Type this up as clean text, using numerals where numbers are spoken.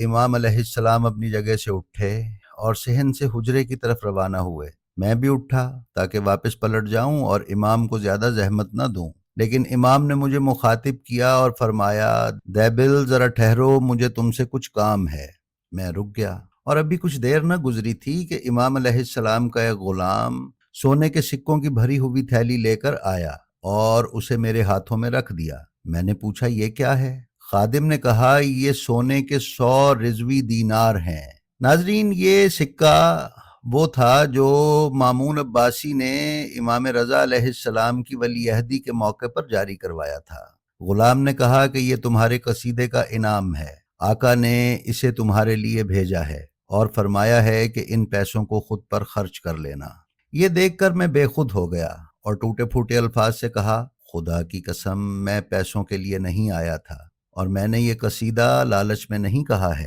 امام علیہ السلام اپنی جگہ سے اٹھے اور صحن سے حجرے کی طرف روانہ ہوئے۔ میں بھی اٹھا تاکہ واپس پلٹ جاؤں اور امام کو زیادہ زحمت نہ دوں، لیکن امام نے مجھے مخاطب کیا اور فرمایا، دیبل ذرا ٹھہرو، مجھے تم سے کچھ کام ہے۔ میں رک گیا، اور ابھی کچھ دیر نہ گزری تھی کہ امام علیہ السلام کا ایک غلام سونے کے سکوں کی بھری ہوئی تھیلی لے کر آیا اور اسے میرے ہاتھوں میں رکھ دیا۔ میں نے پوچھا، یہ کیا ہے؟ خادم نے کہا، یہ سونے کے 100 رضوی دینار ہیں۔ ناظرین، یہ سکہ وہ تھا جو مامون عباسی نے امام رضا علیہ السلام کی ولی عہدی کے موقع پر جاری کروایا تھا۔ غلام نے کہا کہ یہ تمہارے قصیدے کا انعام ہے، آقا نے اسے تمہارے لیے بھیجا ہے اور فرمایا ہے کہ ان پیسوں کو خود پر خرچ کر لینا۔ یہ دیکھ کر میں بے خود ہو گیا اور ٹوٹے پھوٹے الفاظ سے کہا، خدا کی قسم، میں پیسوں کے لیے نہیں آیا تھا، اور میں نے یہ قصیدہ لالچ میں نہیں کہا ہے۔